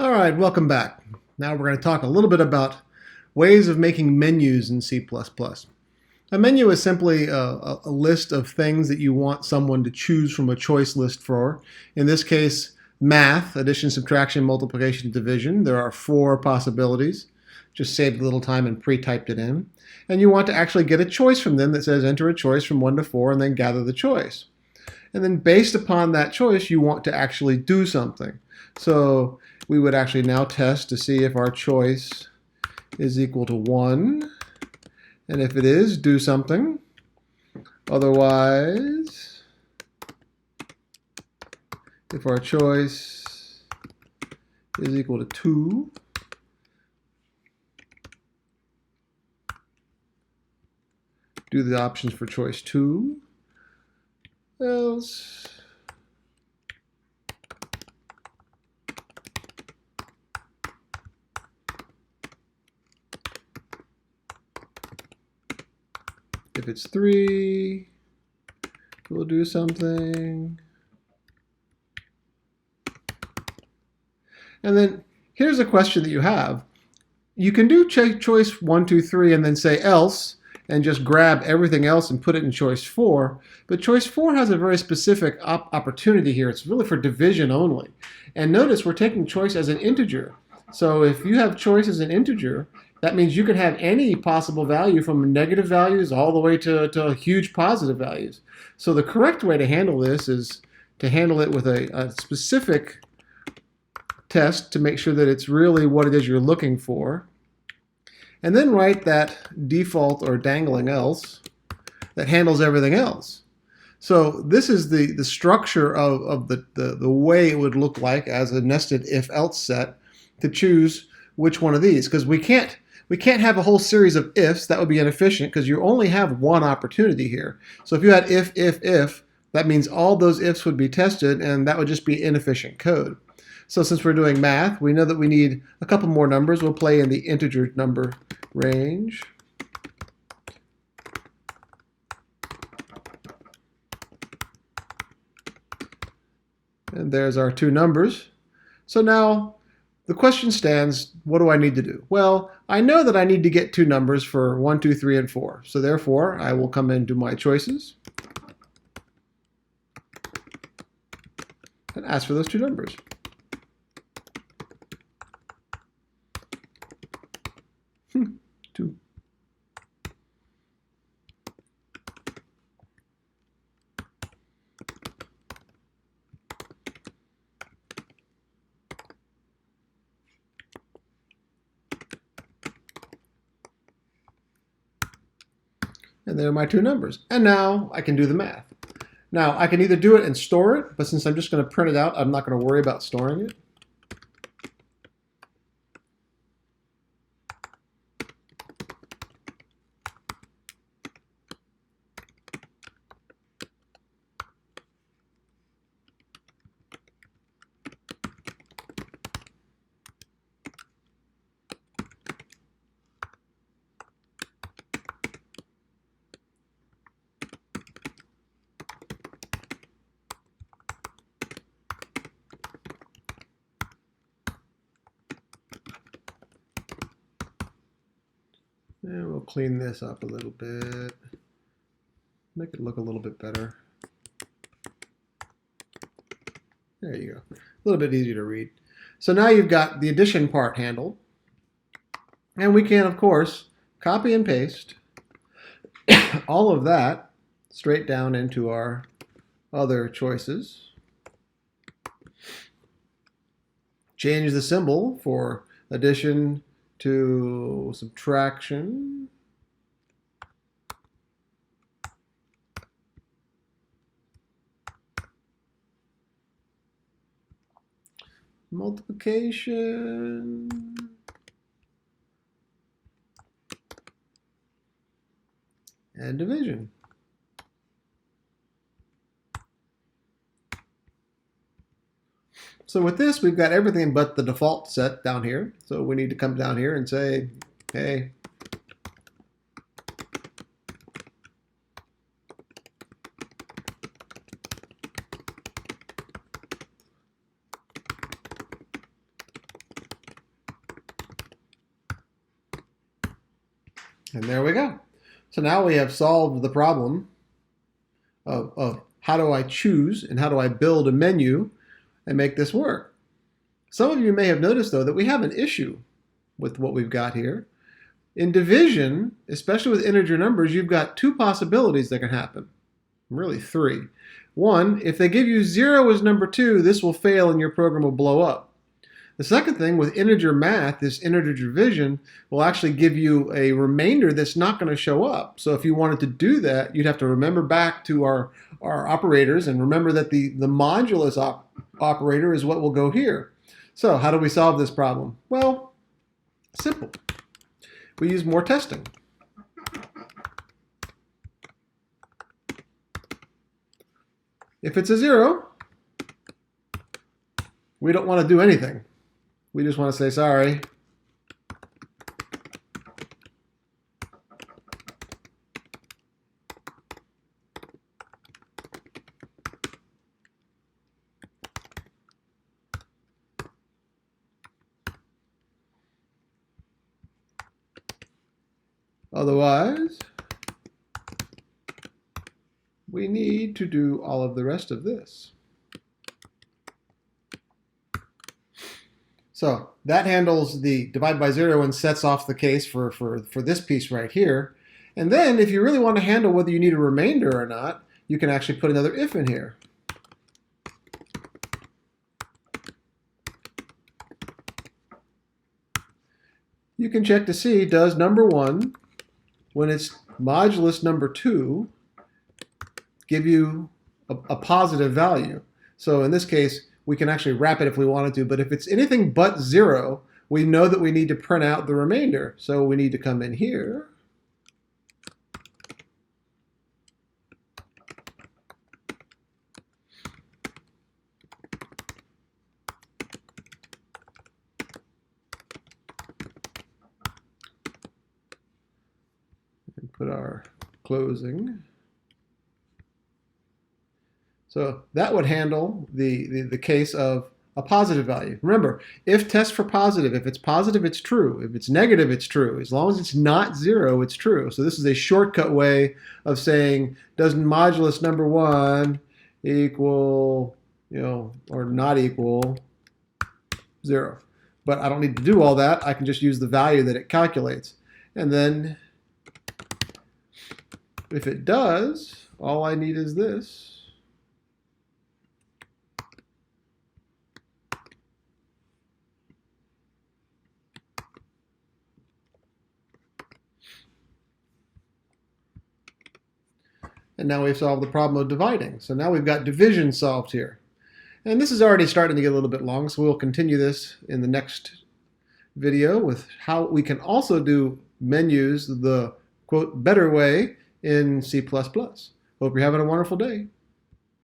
All right, welcome back. Now we're going to talk a little bit about ways of making menus in C++. A menu is simply a list of things that you want someone to choose from a choice list for. In this case, math, addition, subtraction, multiplication, division. There are 4 possibilities. Just saved a little time and pre-typed it in. And you want to actually get a choice from them that says enter a choice from 1 to 4 and then gather the choice. And then based upon that choice, you want to actually do something. So we would actually now test to see if our choice is equal to 1. And if it is, do something. Otherwise, if our choice is equal to 2, do the options for choice 2. Else, if it's 3, we'll do something. And then here's a question that you have. You can do choice 1, 2, 3 and then say else and just grab everything else and put it in choice 4. But choice 4 has a very specific opportunity here. It's really for division only. And notice we're taking choice as an integer. So if you have choice as an integer, that means you can have any possible value from negative values all the way to huge positive values. So the correct way to handle this is to handle it with a specific test to make sure that it's really what it is you're looking for. And then write that default or dangling else that handles everything else. So this is the structure of the way it would look like as a nested if-else set to choose which one of these. Because we can't have a whole series of ifs. That would be inefficient because you only have one opportunity here. So if you had if, that means all those ifs would be tested, and that would just be inefficient code. So since we're doing math, we know that we need a couple more numbers. We'll play in the integer number range. And there's our 2 numbers. So now the question stands, what do I need to do? Well, I know that I need to get 2 numbers for 1, 2, 3, and 4. So therefore, I will come into my choices and ask for those 2 numbers. Two. And there are my 2 numbers. And now I can do the math. Now I can either do it and store it, but since I'm just going to print it out, I'm not going to worry about storing it. And we'll clean this up a little bit, make it look a little bit better. There you go. A little bit easier to read. So now you've got the addition part handled. And we can, of course, copy and paste all of that straight down into our other choices. Change the symbol for addition to subtraction. Multiplication. And division. So with this, we've got everything but the default set down here. So we need to come down here and say, hey, And there we go. So now we have solved the problem of how do I choose and how do I build a menu and make this work. Some of you may have noticed, though, that we have an issue with what we've got here. In division, especially with integer numbers, you've got two possibilities that can happen. Really three. One, if they give you 0 as number 2, this will fail and your program will blow up. The second thing with integer math, this integer division, will actually give you a remainder that's not going to show up. So if you wanted to do that, you'd have to remember back to our operators and remember that the modulus operator is what will go here. So how do we solve this problem? Well, simple. We use more testing. If it's a 0, we don't want to do anything. We just want to say sorry. Otherwise, we need to do all of the rest of this. So that handles the divide by 0 and sets off the case for this piece right here. And then if you really want to handle whether you need a remainder or not, you can actually put another if in here. You can check to see, does number 1, when it's modulus number 2, give you a positive value? So in this case, we can actually wrap it if we wanted to, but if it's anything but 0, we know that we need to print out the remainder. So we need to come in here. And put our closing. So that would handle the case of a positive value. Remember, if test for positive, if it's positive, it's true. If it's negative, it's true. As long as it's not 0, it's true. So this is a shortcut way of saying, does modulus number 1 equal, or not equal 0? But I don't need to do all that. I can just use the value that it calculates. And then if it does, all I need is this. And now we've solved the problem of dividing. So now we've got division solved here. And this is already starting to get a little bit long, so we'll continue this in the next video with how we can also do menus the, quote, better way in C++. Hope you're having a wonderful day.